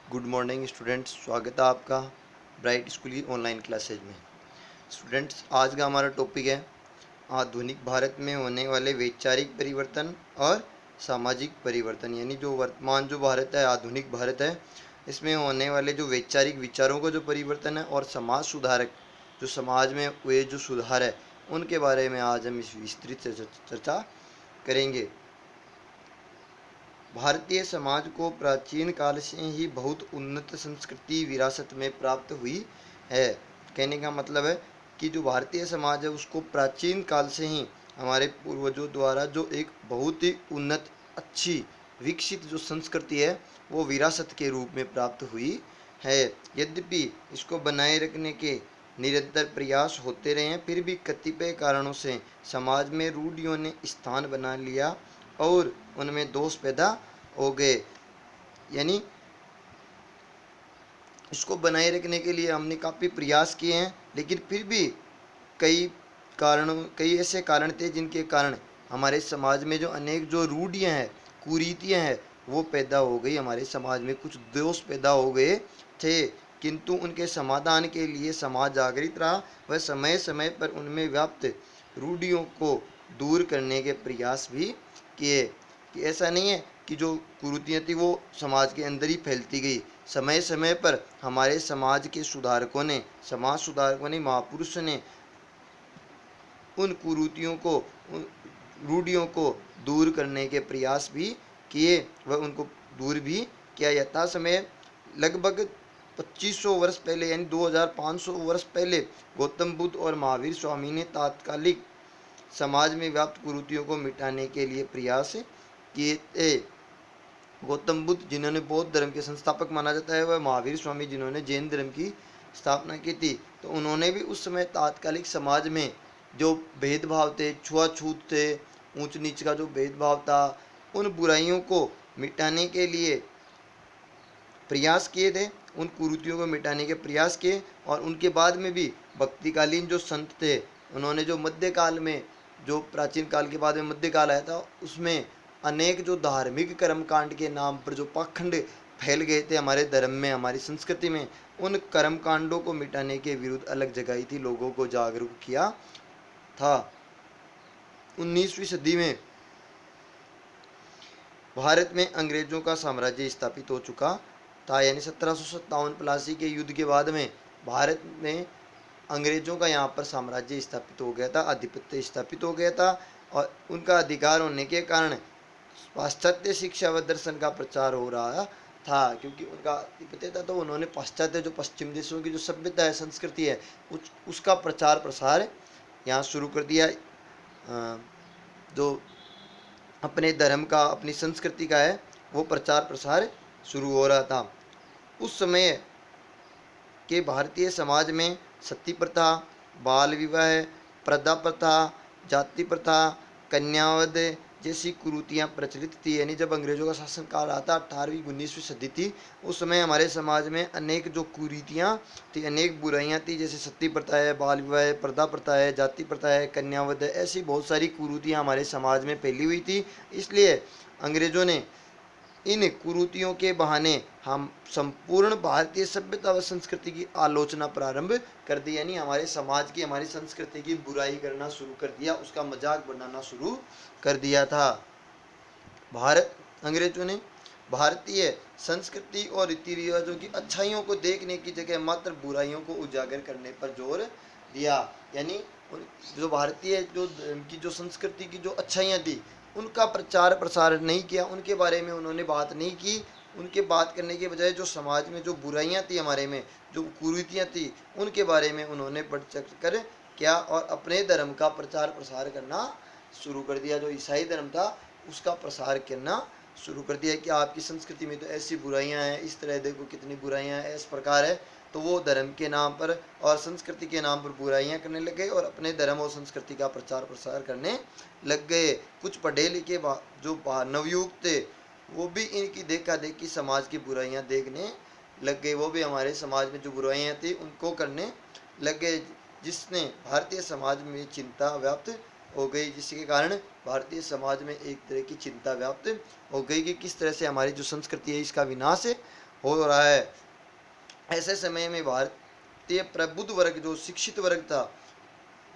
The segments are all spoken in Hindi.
गुड मॉर्निंग स्टूडेंट्स, स्वागत है आपका ब्राइट स्कूल की ऑनलाइन क्लासेज में। स्टूडेंट्स, आज का हमारा टॉपिक है आधुनिक भारत में होने वाले वैचारिक परिवर्तन और सामाजिक परिवर्तन। यानी जो वर्तमान जो भारत है, आधुनिक भारत है, इसमें होने वाले जो वैचारिक विचारों का जो परिवर्तन है और समाज सुधारक जो समाज में हुए जो सुधार है, उनके बारे में आज हम इस विस्तृत चर्चा करेंगे। भारतीय समाज को प्राचीन काल से ही बहुत उन्नत संस्कृति विरासत में प्राप्त हुई है। कहने का मतलब है कि जो भारतीय समाज है उसको प्राचीन काल से ही हमारे पूर्वजों द्वारा जो एक बहुत ही उन्नत, अच्छी, विकसित जो संस्कृति है वो विरासत के रूप में प्राप्त हुई है। यद्यपि इसको बनाए रखने के निरंतर प्रयास होते रहे हैं, फिर भी कतिपय कारणों से समाज में रूढ़ियों ने स्थान बना लिया और उनमें दोष पैदा हो गए। यानी इसको बनाए रखने के लिए हमने काफ़ी प्रयास किए हैं, लेकिन फिर भी कई ऐसे कारण थे जिनके कारण हमारे समाज में जो अनेक जो रूढ़ियाँ हैं, कुरीतियाँ हैं, वो पैदा हो गई। हमारे समाज में कुछ दोष पैदा हो गए थे, किंतु उनके समाधान के लिए समाज जागृत रहा। वह समय समय पर उनमें व्याप्त रूढ़ियों को दूर करने के प्रयास भी किए। कि ऐसा नहीं है कि जो कुरीतियाँ थी वो समाज के अंदर ही फैलती गई। समय समय पर हमारे समाज के सुधारकों ने, समाज सुधारकों ने, महापुरुषों ने उन कुरीतियों को, उन रूढ़ियों को दूर करने के प्रयास भी किए व उनको दूर भी किया। यथा समय लगभग 2500 वर्ष पहले यानी 2500 वर्ष पहले गौतम बुद्ध और महावीर स्वामी ने तात्कालिक समाज में व्याप्त कुरीतियों को मिटाने के लिए प्रयास किए थे। गौतम बुद्ध जिन्होंने बौद्ध धर्म के संस्थापक माना जाता है, वह महावीर स्वामी जिन्होंने जैन धर्म की स्थापना की थी, तो उन्होंने भी उस समय तात्कालिक समाज में जो भेदभाव थे, छुआछूत थे, ऊंच नीच का जो भेदभाव था, उन बुराइयों को मिटाने के लिए प्रयास किए थे, उन कुरीतियों को मिटाने के प्रयास किए। और उनके बाद में भी भक्तिकालीन जो संत थे, उन्होंने जो मध्यकाल में, जो प्राचीन काल के बाद में मध्यकाल आया था, उसमें अनेक जो धार्मिक कर्मकांड के नाम पर जो पाखंड फैल गए थे हमारे धर्म में, हमारी संस्कृति में, उन कर्मकांडों को मिटाने के विरुद्ध अलग जगाई थी, लोगों को जागरूक किया था। 19वीं सदी में भारत में अंग्रेजों का साम्राज्य स्थापित हो चुका था। यानी 1757 प्लासी के युद्ध के बाद में भारत में अंग्रेजों का यहाँ पर साम्राज्य स्थापित हो गया था, आधिपत्य स्थापित हो गया था। और उनका अधिकार होने के कारण पाश्चात्य शिक्षा व दर्शन का प्रचार हो रहा था, क्योंकि उनका आधिपत्य था, तो उन्होंने पाश्चात्य जो पश्चिम देशों की जो सभ्यता है, संस्कृति है, उसका प्रचार प्रसार यहाँ शुरू कर दिया। जो अपने धर्म का, अपनी संस्कृति का है, वो प्रचार प्रसार शुरू हो रहा था। उस समय के भारतीय समाज में सती प्रथा, बाल विवाह, प्रथा प्रथा, जाति प्रथा, कन्यावध जैसी कुरीतियाँ प्रचलित थी। यानी जब अंग्रेजों का शासन काल आता, 18वीं 19वीं सदी थी, उस समय हमारे समाज में अनेक जो कुरीतियाँ थी, अनेक बुराइयाँ थी, जैसे सती प्रथा है, बाल विवाह है, प्रथा प्रथा है, जाति प्रथा है, कन्यावध है, ऐसी बहुत सारी कुरीतियाँ हमारे समाज में फैली हुई थी। इसलिए अंग्रेजों ने इन कुरीतियों के बहाने हम संपूर्ण भारतीय सभ्यता व संस्कृति की आलोचना प्रारंभ कर दी। यानी हमारे समाज की, हमारी संस्कृति की बुराई करना शुरू कर दिया, उसका मजाक बनाना शुरू कर दिया था। अंग्रेजों ने भारतीय संस्कृति और रीति रिवाजों की अच्छाइयों को देखने की जगह मात्र बुराइयों को उजागर करने पर जोर दिया। यानी जो भारतीय जो संस्कृति की जो अच्छाइयाँ थी, उनका प्रचार प्रसार नहीं किया, उनके बारे में उन्होंने बात नहीं की। उनके बात करने के बजाय जो समाज में जो बुराइयां थी, हमारे में जो कुरीतियां थी, उनके बारे में उन्होंने बढ़ चढ़ कर क्या और अपने धर्म का प्रचार प्रसार करना शुरू कर दिया। जो ईसाई धर्म था उसका प्रसार करना शुरू कर दिया कि आपकी संस्कृति में तो ऐसी बुराइयां हैं, इस तरह देखो कितनी बुराइयां हैं, इस प्रकार है। तो वो धर्म के नाम पर और संस्कृति के नाम पर बुराइयां करने लग गए और अपने धर्म और संस्कृति का प्रचार प्रसार करने लग गए। कुछ पढ़े लिखे जो नवयुवक थे, वो भी इनकी देखा देखी समाज की बुराइयां देखने लग गए। वो भी हमारे समाज में जो बुराइयां थी उनको करने लग गए, जिसने भारतीय समाज में चिंता व्याप्त हो गई, जिसके कारण भारतीय समाज में एक तरह की चिंता व्याप्त हो गई कि किस तरह से हमारी जो संस्कृति है इसका विनाश हो रहा है। ऐसे समय में भारतीय प्रबुद्ध वर्ग, जो शिक्षित वर्ग था,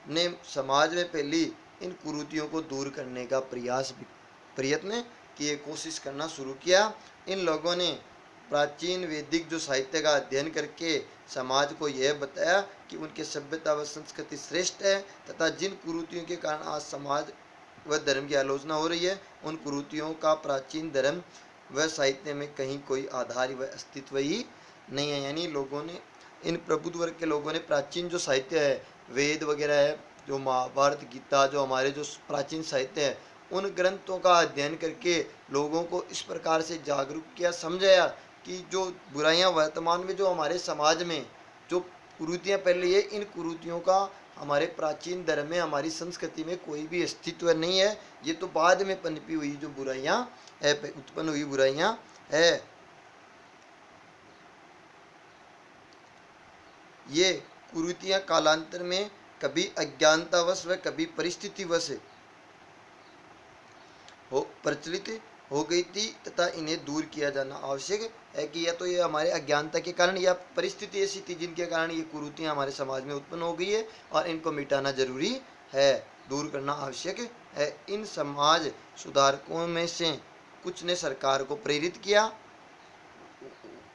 ने समाज में फैली इन कुरीतियों को दूर करने का प्रयत्न किए, कोशिश करना शुरू किया। इन लोगों ने प्राचीन वैदिक जो साहित्य का अध्ययन करके समाज को यह बताया कि उनके सभ्यता व संस्कृति श्रेष्ठ है, तथा जिन कुरीतियों के कारण आज समाज व धर्म की आलोचना हो रही है, उन कुरीतियों का प्राचीन धर्म व साहित्य में कहीं कोई आधार व अस्तित्व ही नहीं है। यानी लोगों ने, इन प्रबुद्ध वर्ग के लोगों ने प्राचीन जो साहित्य है, वेद वगैरह है, जो महाभारत गीता, जो हमारे जो प्राचीन साहित्य है, उन ग्रंथों का अध्ययन करके लोगों को इस प्रकार से जागरूक किया, समझाया कि जो बुराइयां वर्तमान में जो हमारे समाज में जो कुरीतियां फैल रही है, इन कुरीतियों का हमारे प्राचीन धर्म में, हमारी संस्कृति में कोई भी अस्तित्व नहीं है। ये तो बाद में पनपी हुई जो बुराइयां है, उत्पन्न हुई बुराइयां है। ये कुरीतियां कालांतर में कभी अज्ञानतावश व कभी परिस्थितिवश हो प्रचलित हो गई थी, तथा इन्हें दूर किया जाना आवश्यक है कि या तो ये हमारे अज्ञानता के कारण या परिस्थिति ऐसी थी जिनके कारण ये कुरीतियां हमारे समाज में उत्पन्न हो गई है, और इनको मिटाना जरूरी है, दूर करना आवश्यक है। इन समाज सुधारकों में से कुछ ने सरकार को प्रेरित किया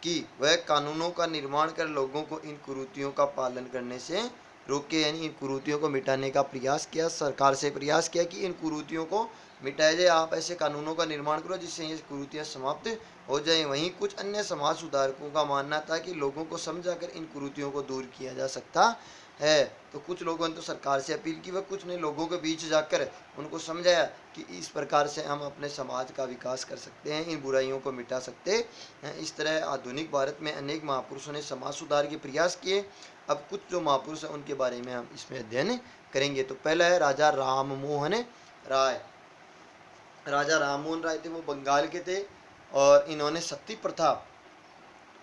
कि वह कानूनों का निर्माण कर लोगों को इन कुरीतियों का पालन करने से रोके, यानी इन कुरीतियों को मिटाने का प्रयास किया, सरकार से प्रयास किया कि इन कुरीतियों को मिटाया जाए, आप ऐसे कानूनों का निर्माण करो जिससे ये कुरीतियां समाप्त हो जाए। वहीं कुछ अन्य समाज सुधारकों का मानना था कि लोगों को समझाकर इन कुरीतियों को दूर किया जा सकता है। तो कुछ लोगों ने तो सरकार से अपील की, व कुछ ने लोगों के बीच जाकर उनको समझाया कि इस प्रकार से हम अपने समाज का विकास कर सकते हैं, इन बुराइयों को मिटा सकते हैं। इस तरह आधुनिक भारत में अनेक महापुरुषों ने समाज सुधार के प्रयास किए। अब कुछ जो महापुरुष हैं उनके बारे में हम इसमें अध्ययन करेंगे। तो पहला है राजा राममोहन राय। राजा राममोहन राय थे, वो बंगाल के थे, और इन्होंने सती प्रथा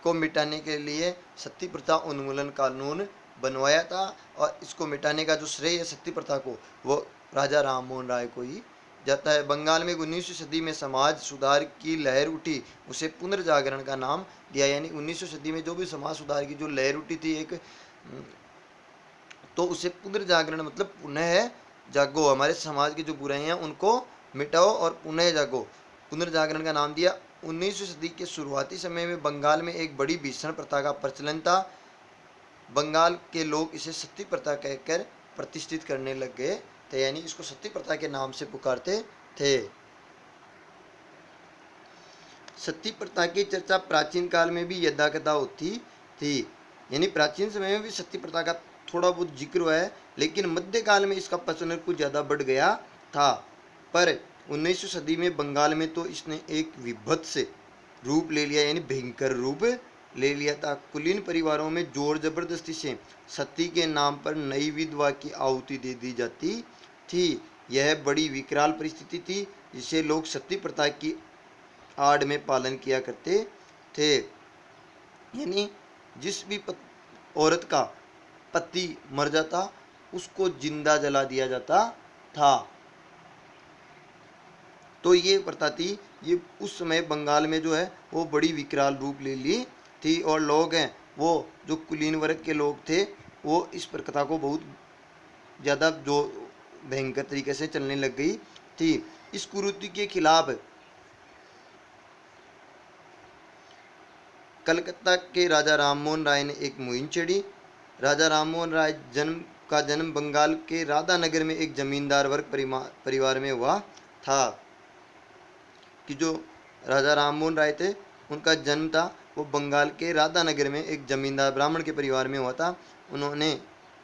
को मिटाने के लिए सती प्रथा उन्मूलन कानून बनवाया था, और इसको मिटाने का जो श्रेय है सती प्रथा को, वो राजा राममोहन राय को ही जाता है। बंगाल में 19वीं सदी में समाज सुधार की लहर उठी, उसे पुनर्जागरण का नाम दिया। यानी 19वीं सदी में जो भी समाज सुधार की जो लहर उठी थी एक, तो उसे पुनर्जागरण मतलब पुनः जागो, हमारे समाज की जो बुराइयां उनको मिटाओ और पुनः जागो, पुनर्जागरण का नाम दिया। 19वीं सदी के शुरुआती समय में बंगाल में एक बड़ी भीषण प्रथा का प्रचलन था। बंगाल के लोग इसे सती प्रथा कहकर प्रतिष्ठित करने लग गए थे, यानी इसको सती प्रथा के नाम से पुकारते थे। सती प्रथा की चर्चा प्राचीन काल में भी यदाकदा होती थी, यानी प्राचीन समय में भी सती प्रथा का थोड़ा बहुत जिक्र हुआ है, लेकिन मध्यकाल में इसका प्रचलन कुछ ज़्यादा बढ़ गया था। पर 19वीं सदी में बंगाल में तो इसने एक विभत्स रूप ले लिया, यानी भयंकर रूप ले लिया था। कुलीन परिवारों में जोर जबरदस्ती से सती के नाम पर नई विधवा की आहुति दे दी जाती थी। यह बड़ी विकराल परिस्थिति थी, जिसे लोग सती प्रथा की आड़ में पालन किया करते थे। यानी जिस भी औरत का पति मर जाता उसको जिंदा जला दिया जाता था। तो ये प्रथा थी, ये उस समय बंगाल में जो है वो बड़ी विकराल रूप ले ली थी, और लोग हैं वो जो कुलीन वर्ग के लोग थे वो इस प्रथा को बहुत ज़्यादा जो भयंकर तरीके से चलने लग गई थी। इस कुरीति के खिलाफ कलकत्ता के राजा राममोहन राय ने एक मुहिम छेड़ी। राजा राममोहन राय जन्म बंगाल के राधानगर में एक जमींदार वर्ग परिवार में हुआ था। कि जो राजा राममोहन राय थे उनका जन्म था वो बंगाल के राधानगर में एक जमींदार ब्राह्मण के परिवार में हुआ था। उन्होंने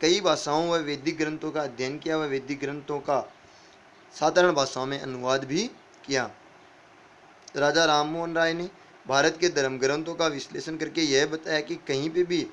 कई भाषाओं व वैदिक ग्रंथों का अध्ययन किया व वैदिक ग्रंथों का साधारण भाषाओं में अनुवाद भी किया। राजा राममोहन राय ने भारत के धर्म ग्रंथों का विश्लेषण करके यह बताया कि कहीं पे भी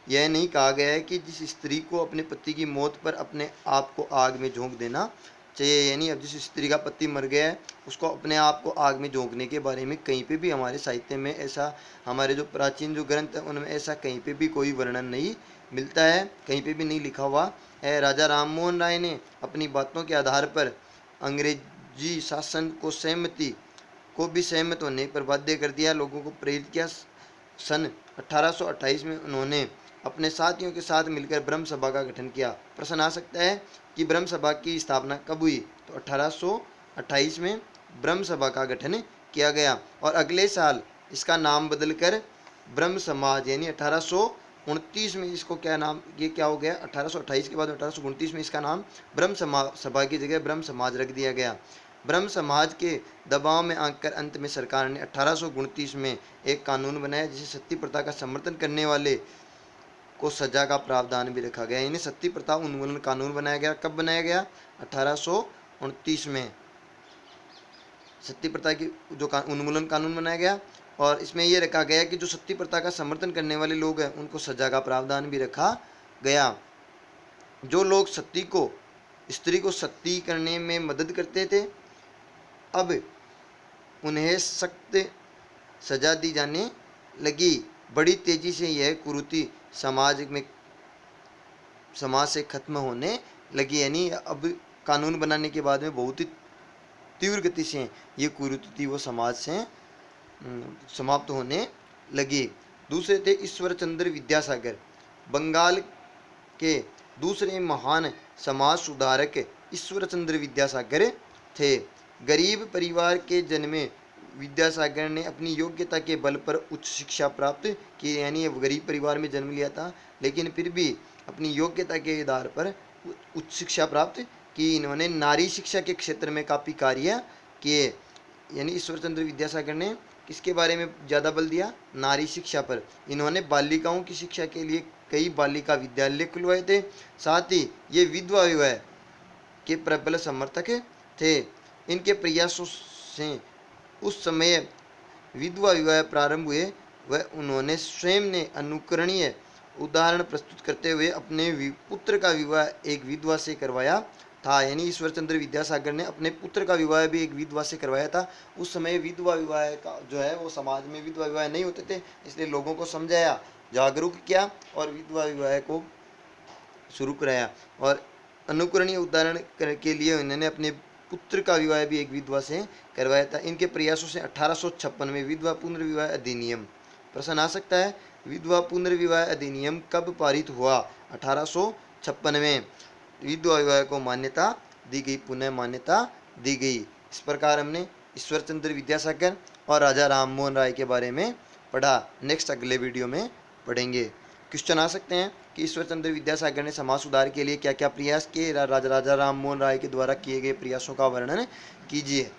यह नहीं कहा गया है कि जिस स्त्री को अपने पति की मौत पर अपने आप को आग में झोंक देना चाहिए। यानी अब जिस स्त्री का पति मर गया है उसको अपने आप को आग में झोंकने के बारे में कहीं पे भी हमारे साहित्य में ऐसा, हमारे जो प्राचीन जो ग्रंथ हैं उनमें ऐसा कहीं पे भी कोई वर्णन नहीं मिलता है, कहीं पे भी नहीं लिखा हुआ है। राजा राममोहन राय ने अपनी बातों के आधार पर अंग्रेजी शासन को भी सहमत होने पर बाध्य कर दिया, लोगों को प्रेरित किया। सन 1828 में उन्होंने अपने साथियों के साथ मिलकर ब्रह्म सभा का गठन किया। प्रश्न आ सकता है कि ब्रह्म सभा की स्थापना कब हुई, तो 1828 में ब्रह्म सभा का गठन किया गया और अगले साल इसका नाम बदलकर ब्रह्म समाज यानी 1829 में इसको क्या नाम, ये क्या हो गया, 1828 के बाद 1829 में इसका नाम ब्रह्म सभा की जगह ब्रह्म समाज रख दिया गया। ब्रह्म समाज के दबाव में आकर अंत में सरकार ने 1829 में एक कानून बनाया जिसे सती प्रथा का समर्थन करने वाले को सजा का प्रावधान भी रखा गया, यानी सती प्रथा उन्मूलन कानून बनाया गया। कब बनाया गया, 1829 में सती प्रथा की जो उन्मूलन कानून बनाया गया और इसमें यह रखा गया कि जो सती प्रथा का समर्थन करने वाले लोग हैं उनको सजा का प्रावधान भी रखा गया। जो लोग स्त्री को सती करने में मदद करते थे, अब उन्हें सख्त सजा दी जाने लगी। बड़ी तेजी से यह कुरीति समाज से खत्म होने लगी, यानी अब कानून बनाने के बाद में बहुत ही तीव्र गति से ये कुरीति थी वो समाज से समाप्त होने लगी। दूसरे थे ईश्वर चंद्र विद्यासागर। बंगाल के दूसरे महान समाज सुधारक ईश्वर चंद्र विद्यासागर थे। गरीब परिवार के जन्मे विद्यासागर ने अपनी योग्यता के बल पर उच्च शिक्षा प्राप्त की, यानी गरीब परिवार में जन्म लिया था लेकिन फिर भी अपनी योग्यता के आधार पर उच्च शिक्षा प्राप्त की। इन्होंने नारी शिक्षा के क्षेत्र में काफ़ी कार्य किए, यानी ईश्वर चंद्र विद्यासागर ने किसके बारे में ज़्यादा बल दिया, नारी शिक्षा पर। इन्होंने बालिकाओं की शिक्षा के लिए कई बालिका विद्यालय खुलवाए थे। साथ ही ये विधवा विवाह के प्रबल समर्थक थे। इनके प्रयासों से उस समय विधवा विवाह प्रारंभ हुए वह उन्होंने स्वयं ने अनुकरणीय उदाहरण प्रस्तुत करते हुए अपने पुत्र का विवाह एक विधवा से करवाया था, यानी ईश्वर चंद्र विद्यासागर ने अपने पुत्र का विवाह भी एक विधवा से करवाया था। उस समय विधवा विवाह का जो है वो समाज में विधवा विवाह नहीं होते थे, इसलिए लोगों को समझाया, जागरूक किया और विधवा विवाह को शुरू कराया। और अनुकरणीय उदाहरण के लिए उन्होंने अपने पुत्र का विवाह भी एक विधवा से करवाया था। इनके प्रयासों से 1856 में विधवा पुनर्विवाह अधिनियम, प्रश्न आ सकता है, विधवा पुनर्विवाह अधिनियम कब पारित हुआ, 1856 में विधवा विवाह को मान्यता दी गई, पुनः मान्यता दी गई। इस प्रकार हमने ईश्वर चंद्र विद्यासागर और राजा राम मोहन राय के बारे में पढ़ा। नेक्स्ट अगले वीडियो में पढ़ेंगे। क्वेश्चन आ सकते हैं कि ईश्वर चंद्र विद्यासागर ने समाज सुधार के लिए क्या क्या प्रयास किए, राजा राम मोहन राय के द्वारा किए गए प्रयासों का वर्णन कीजिए।